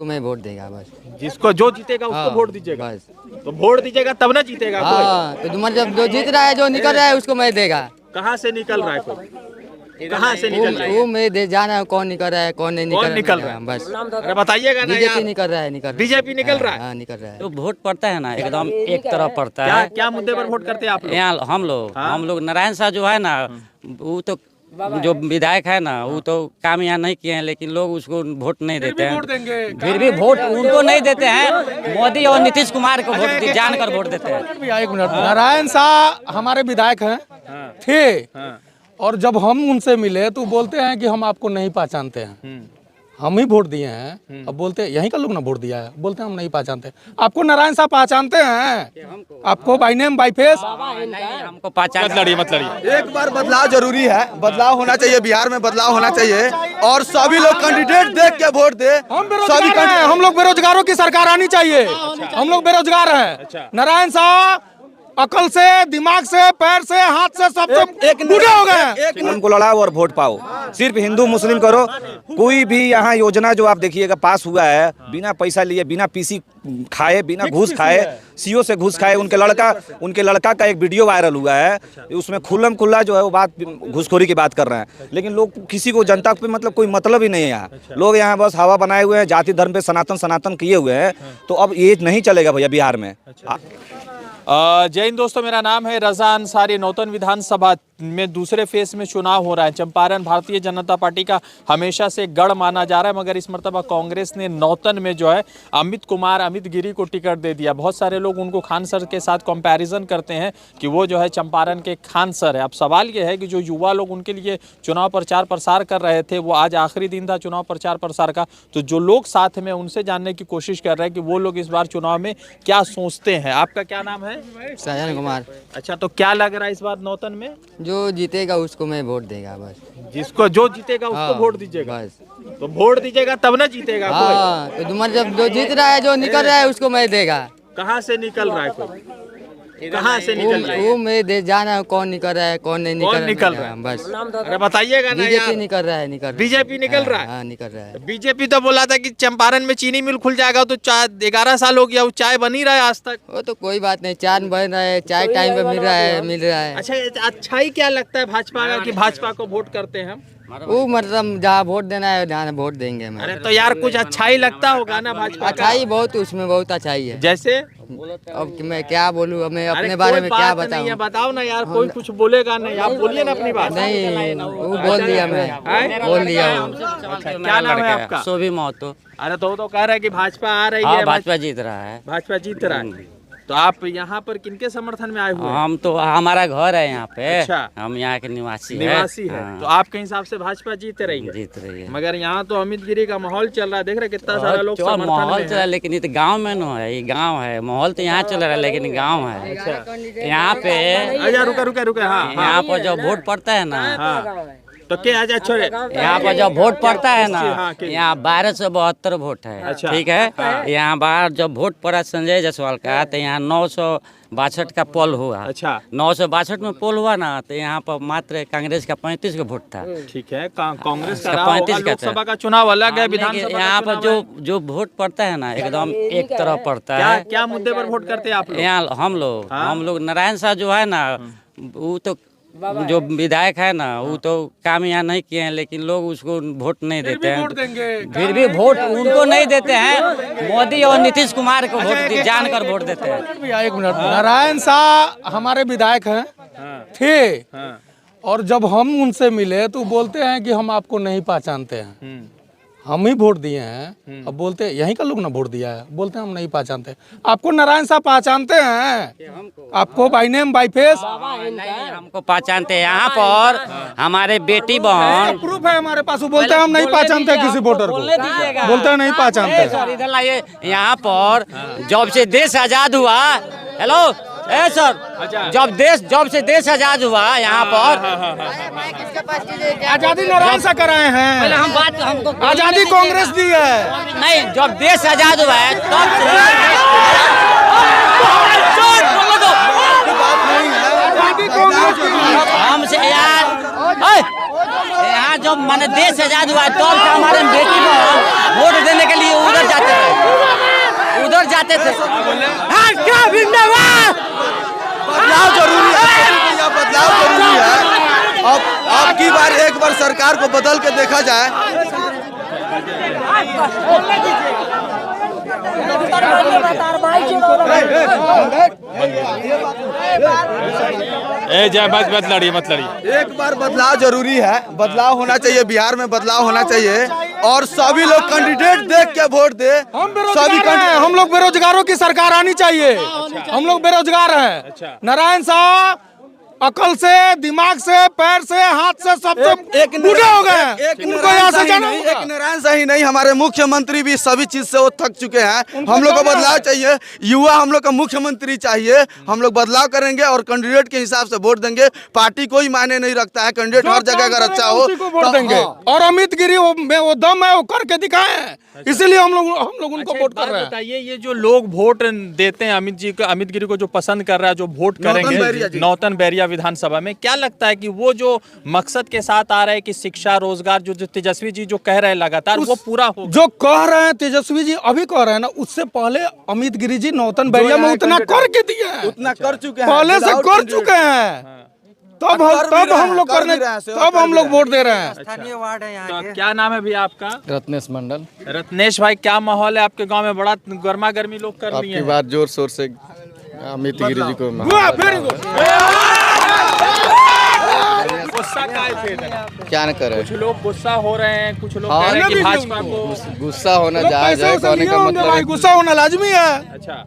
को मैं वोट देगा बस। जिसको जो जीतेगा उसको वोट दीजिएगा। बस। तो वोट दीजिएगा तब ना जीतेगा कोई। हाँ, तो तुम्हारे जब जो जीत रहा है, जो निकल रहा है, उसको मैं देगा। कहाँ से निकल रहा है कोई? कहाँ से निकल रहा है? वो मैं दे जाना है, कौन निकल रहा है, कौन नहीं कौन निकल रहा है, बस। अरे बताइएगा ना बीजेपी यार। निकल रहा है, निकल रहा है। बीजेपी निकल रहा है। हाँ, निकल रहा है। तो वोट पड़ता है ना, एकदम एक तरफ पड़ता क्या है। क्या मुद्दे पर वोट करते हैं आप लोग? यहाँ हाँ? हम लोग नारायण शाह जो है ना, वो तो जो विधायक है ना, वो तो काम यहाँ नहीं किए हैं, लेकिन लोग उसको वोट नहीं देते हैं। फिर भी वोट उनको नहीं देते हैं। मोदी और नीतीश कुमार को वोट जानकर वोट देते हैं। एक मिनट, नारायण शाह हमारे विधायक हैं थे, और जब हम उनसे मिले तो बोलते हैं कि हम आपको नहीं पहचानते हैं। हम ही वोट दिए हैं, अब बोलते हैं यहीं का लोग ना वोट दिया है, बोलते हैं हम नहीं पहचानते। आपको नारायण साहब पहचानते हैं? आपको बाय नेम बाय फेस? हमको पहचान मत लड़िए। एक बार बदलाव जरूरी है, बदलाव होना चाहिए, बिहार में बदलाव होना चाहिए और सभी लोग कैंडिडेट देख के वोट दे। हम लोग बेरोजगारों की सरकार आनी चाहिए। हम लोग बेरोजगार हैं। नारायण साहब अकल से, दिमाग से, पैर से, हाथ से, सबसे बूढ़े हो गए। उनको लड़ाओ और वोट पाओ। सिर्फ हिंदू मुस्लिम करो। कोई भी यहाँ योजना जो आप देखिएगा पास हुआ है, बिना पैसा लिए, बिना पीसी खाए, बिना घूस खाए, सीओ से घूस खाए। उनके लड़का का एक वीडियो वायरल हुआ है, उसमें खुल्लम खुल्ला जो है वो बात घूसखोरी की बात कर रहे हैं। लेकिन लोग किसी को जनता पे मतलब कोई मतलब ही नहीं है यहाँ। लोग यहाँ बस हवा बनाए हुए हैं, जाति धर्म पे सनातन किए हुए हैं। तो अब ये नहीं चलेगा भैया बिहार में। जय हिंद दोस्तों, मेरा नाम है रजा अंसारी। नौतन विधानसभा में दूसरे फेज में चुनाव हो रहा है। चंपारण भारतीय जनता पार्टी का हमेशा से गढ़ माना जा रहा है, मगर इस मरतबा कांग्रेस ने नौतन में जो है अमित गिरी को टिकट दे दिया। बहुत सारे लोग उनको खान सर के साथ कंपैरिजन करते हैं कि वो जो है चंपारण के खान सर है। अब सवाल ये है कि जो युवा लोग उनके लिए चुनाव प्रचार प्रसार कर रहे थे, वो आज आखिरी दिन था चुनाव प्रचार प्रसार का, तो जो लोग साथ में उनसे जानने की कोशिश कर रहे हैं कि वो लोग इस बार चुनाव में क्या सोचते हैं। आपका क्या नाम है? सजन कुमार। अच्छा, तो क्या लग रहा है इस बार नौतन में? जो जीतेगा उसको मैं वोट देगा बस। जिसको जो जीतेगा उसको वोट दीजिएगा बस। तो वोट दीजिएगा तब ना जीतेगा कोई। हाँ, तो तुम्हारे जब जो जीत रहा है, जो निकल रहा है, उसको मैं देगा। कहाँ से निकल रहा है कोई? कहाँ से निकल रहा है? वो मैं दे जाना है, कौन निकल रहा है, कौन नहीं निकल रहा है? बस। अरे बताइएगा ना बीजेपी यार। निकल रहा है, निकल रहा है। बीजेपी निकल रहा है? हाँ, निकल रहा है। बीजेपी तो बोला था कि चंपारण में चीनी मिल खुल जाएगा, तो 11 साल हो गया, वो चाय बन ही रहा है आज तक। वो तो कोई बात नहीं, चाय बन रहा है, चाय टाइम पे मिल रहा है। अच्छा ही क्या लगता है भाजपा का कि भाजपा को वोट करते हैं हम? वो मतलब जहाँ वोट देना है जहाँ वोट देंगे हम। अरे तो यार कुछ अच्छा ही लगता होगा ना भाजपा का। अच्छाई बहुत, उसमें बहुत अच्छाई है। जैसे अब कि मैं क्या बोलूँ, मैं अपने अरे बारे कोई में क्या बात नहीं है, बताऊँ? बताओ ना यार, कोई कुछ बोलेगा नहीं, आप बोलिए ना अपनी बात। नहीं, वो बोल दिया मैं, बोल दिया हूँ। अच्छा, क्या नाम है आपका? सोभी महतो। अरे तो कह रहा है कि भाजपा आ रही है। भाजपा जीत रहा है। भाजपा जीत रहा है। तो आप यहाँ पर किनके समर्थन में आए हुए हैं? हम तो, हमारा घर है यहाँ पे। अच्छा। हम यहाँ के निवासी है। हाँ। तो आपके हिसाब से भाजपा जीत रही है? मगर यहाँ तो अमित गिरी का माहौल चल रहा है, देख रहे कितना सारा लोग समर्थन माहौल में चल रहा है, लेकिन ये तो गाँव में न है, ये गाँव है। माहौल तो यहाँ चल रहा है, लेकिन गाँव है। यहाँ पे रुके। हाँ, यहाँ पर जब वोट पड़ता है ना, तो क्या आजा छोड़े, यहाँ पर जब वोट पड़ता है ना, हाँ, यहाँ 1272 वोट है। अच्छा। ठीक है। यहाँ बाहर जब वोट पड़ा संजय जायसवाल का, तो यहाँ 962 का पोल हुआ। अच्छा। 962 में पोल हुआ ना, तो यहाँ पर मात्र कांग्रेस का 35 का वोट था। ठीक है, कांग्रेस का 35 का लोकसभा का चुनाव अलग है, विधानसभा यहाँ पर जो वोट पड़ता है ना, एकदम एक तरफ पड़ता है। क्या मुद्दे पर वोट करते हैं आप लोग? यहाँ हम लोग नारायण शाह जो है ना, वो तो जो विधायक है ना, वो तो काम यहाँ नहीं किए हैं, लेकिन लोग उसको वोट नहीं देते हैं। फिर भी वोट उनको नहीं देते हैं। मोदी और नीतीश कुमार को वोट जानकर वोट देते हैं। एक मिनट, नारायण शाह हमारे विधायक हैं थे, और जब हम उनसे मिले तो बोलते हैं कि हम आपको नहीं पहचानते हैं। हम ही वोट दिए हैं, अब बोलते हैं यहीं का लोग ना वोट दिया है, बोलते हैं हम नहीं पहचानते। आपको नारायण साहब पहचानते हैं? आपको बाय नेम बाय फेस? हमको पहचानते हैं। यहाँ पर हमारे बेटी बहन प्रूफ है हमारे पास, वो बोलते हैं हम नहीं पहचानते किसी वोटर को, बोलते हैं नहीं पहचानते। इधर लाइए। यहाँ पर जब से देश आजाद हुआ, हेलो सर, जब से देश आजाद हुआ, यहाँ पर आजादी नारायण साह कराए हैं। हमको आजादी कांग्रेस दी है। नहीं, जब देश आजाद हुआ है तब हमसे यहाँ जब मैंने देश आजाद हुआ है, तब से हमारे बेटी को वोट देने के लिए उधर जाते हैं। बाकी बार एक बार सरकार को बदल के देखा जाए। जय मत लड़िए मत लड़िए। एक बार बदलाव जरूरी है, बदलाव होना चाहिए, बिहार में बदलाव होना चाहिए और सभी लोग कैंडिडेट देख के वोट दे। हम लोग बेरोजगारों की सरकार आनी चाहिए। हम लोग बेरोजगार हैं। नारायण साहब अकल से, दिमाग से, पैर से, हाथ से, सबसे बूढ़े हो गए हैं। उनको यहाँ से जाना होगा। एक नारायण शाही नहीं, हमारे मुख्यमंत्री भी सभी चीज से वो थक चुके हैं। हम लोग को बदलाव चाहिए, युवा हम लोग का मुख्यमंत्री चाहिए। हम लोग बदलाव करेंगे और कैंडिडेट के हिसाब से वोट देंगे। पार्टी कोई मायने नहीं रखता है, कैंडिडेट हर जगह अगर अच्छा हो वोट देंगे। और अमित गिरी वो दम है, वो करके दिखाए हैं, इसीलिए हम लोग उनको वोट कर रहे हैं। बताइए, ये जो लोग वोट देते हैं अमित गिरी को, जो पसंद कर रहा है, जो वोट करेंगे नौतन बैरिया विधानसभा में, क्या लगता है कि वो जो मकसद के साथ आ रहे हैं कि शिक्षा, रोजगार, जो तेजस्वी जी जो कह रहे हैं लगातार, वो पूरा हो? जो कह रहे हैं तेजस्वी जी अभी कह रहे हैं ना, उससे पहले अमित गिरी जी नौतन बैरिया में उतना करके दिए हैं, उतना कर चुके हैं, पहले से कर चुके हैं। तब हम लोग वोट दे रहे हैं। स्थानीय वार्ड है यहाँ तो क्या नाम है भैया आपका? रत्नेश मंडल। रत्नेश भाई, क्या माहौल है आपके गांव में? बड़ा गर्मा गर्मी लोग कर रही आपकी है। बात जोर शोर से अमित गिरी जी को गुस्सा क्या न करे। कुछ लोग गुस्सा हो रहे हैं, कुछ लोग कह रहे हैं कि भाजपा को गुस्सा होना जायज है, कहने का मतलब है। गुस्सा होना लाजमी है। अच्छा,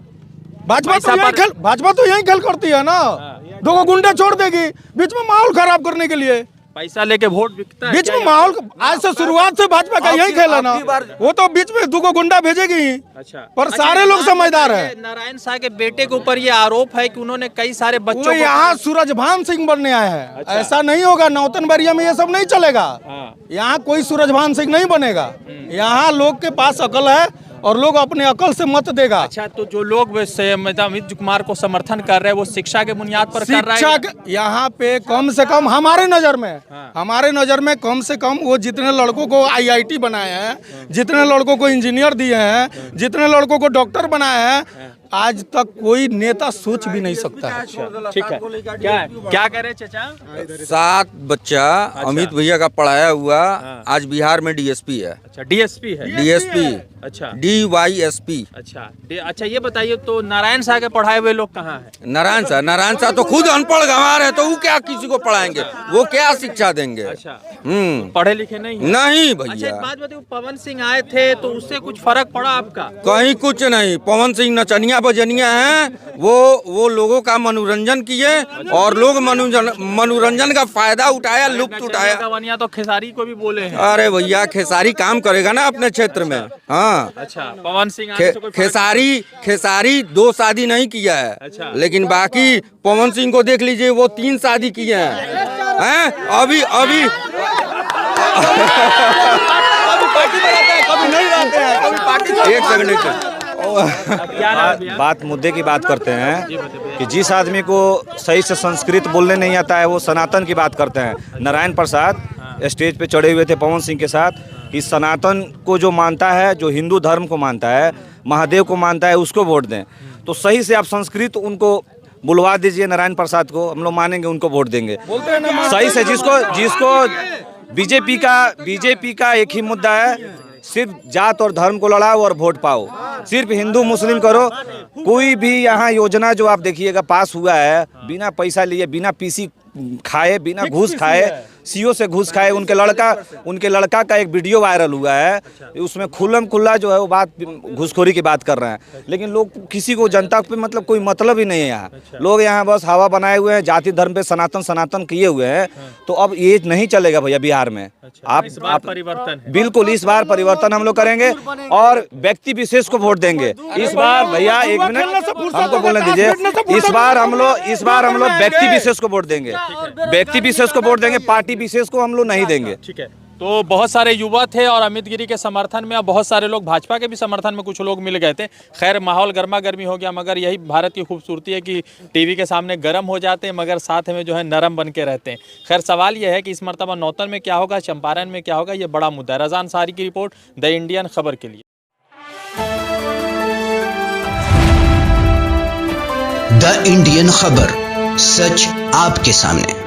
भाजपा तो यही खेल करती है ना, दो को गुंडे छोड़ देगी, बीच में माहौल खराब करने के लिए। पैसा लेके वोट बिकता है बीच में माहौल आज से शुरुआत से भाजपा का यही खेल है ना, वो तो बीच में दो को गुंडा भेजेगी ही। अच्छा, पर सारे लोग समझदार हैं। नारायण शाह के बेटे के ऊपर ये आरोप है कि उन्होंने कई सारे बच्चों वो यहाँ सूरजभान सिंह बनने आए हैं। ऐसा नहीं होगा, नौतन बैरिया में ये सब नहीं चलेगा। यहाँ कोई सूरजभान सिंह नहीं बनेगा। यहाँ लोग के पास अकल है और लोग अपने अकल से मत देगा। अच्छा, तो जो लोग अमित कुमार को समर्थन कर रहे हैं, वो शिक्षा के बुनियाद पर कर रहे हैं। यहाँ पे कम से कम हमारे नजर में कम से कम वो जितने लड़कों को IIT बनाए हैं, जितने लड़कों को इंजीनियर दिए हैं, जितने लड़कों को डॉक्टर बनाए हैं, आज तक कोई नेता सोच भी नहीं सकता है। ठीक है, क्या कह रहे चाचा? 7 बच्चा अमित भैया का पढ़ाया हुआ आज बिहार में DSP है। अच्छा, DSP है? DSP, अच्छा, DYSP। अच्छा, ये बताइए तो नारायण शाह के पढ़ाए हुए लोग कहाँ हैं? नारायण शाह तो खुद अनपढ़ गंवार है, तो वो क्या किसी को पढ़ाएंगे, वो क्या शिक्षा देंगे? अच्छा, पढ़े लिखे नहीं भैया। अच्छा, एक बात बताइए, पवन सिंह आए थे तो उससे कुछ फर्क पड़ा आपका? कहीं कुछ नहीं। पवन सिंह नचनिया बजनिया हैं, वो लोगों का मनोरंजन किए और लोग मनोरंजन का फायदा उठाया, लुप्त उठाया। तो खेसारी को भी बोले हैं। अरे भैया, खेसारी काम करेगा ना अपने क्षेत्र में। हाँ, अच्छा, पवन सिंह खेसारी 2 शादी नहीं किया है। अच्छा, लेकिन बाकी पवन सिंह को देख लीजिए, वो 3 शादी किए हैं। अभी कभी नहीं रहते हैं, कभी पार्टी। एक सेकंड, बात मुद्दे की बात करते हैं कि जिस आदमी को सही से संस्कृत बोलने नहीं आता है, वो सनातन की बात करते हैं। नारायण प्रसाद स्टेज पे चढ़े हुए थे पवन सिंह के साथ कि सनातन को जो मानता है, जो हिंदू धर्म को मानता है, महादेव को मानता है, उसको वोट दें। तो सही से आप संस्कृत उनको बुलवा दीजिए, नारायण प्रसाद को, हम लोग मानेंगे, उनको वोट देंगे सही से। जिसको बीजेपी का एक ही मुद्दा है, सिर्फ जात और धर्म को लड़ाओ और वोट पाओ। सिर्फ हिंदू मुस्लिम करो। कोई भी यहाँ योजना जो आप देखिएगा पास हुआ है, बिना पैसा लिए, बिना PC खाए, बिना घूस खाए, CO से घूस खाए। उनके लड़का का एक वीडियो वायरल हुआ है, उसमें खुल्लम खुल्ला जो है वो बात घूसखोरी की बात कर रहे हैं। लेकिन लोग, किसी को जनता पे मतलब कोई मतलब ही नहीं है यहाँ। लोग यहाँ बस हवा बनाए हुए हैं, जाति धर्म पे सनातन किए हुए हैं। तो अब ये नहीं चलेगा भैया बिहार में। आप परिवर्तन, बिल्कुल इस बार परिवर्तन हम लोग करेंगे और व्यक्ति विशेष को वोट देंगे इस बार। भैया एक मिनट हमको बोलने दीजिए। इस बार हम लोग व्यक्ति विशेष को वोट देंगे, व्यक्ति विशेष को वोट देंगे, पार्टी विशेष को हम लोग नहीं देंगे। ठीक है, तो बहुत सारे युवा थे और अमित गिरी के समर्थन में, और बहुत सारे लोग भाजपा के भी समर्थन में, कुछ लोग मिल गए थे। खैर, माहौल गर्मा गर्मी हो गया, मगर यही भारत की खूबसूरती है कि टीवी के सामने गर्म हो जाते हैं मगर साथ में जो है नरम बन के रहते हैं। खैर, सवाल यह है कि इस मरतबा नौतन में क्या होगा, चंपारण में क्या होगा, ये बड़ा मुद्दा है। रज़ा अंसारी की रिपोर्ट, द इंडियन खबर के लिए। द इंडियन खबर, सच आपके सामने।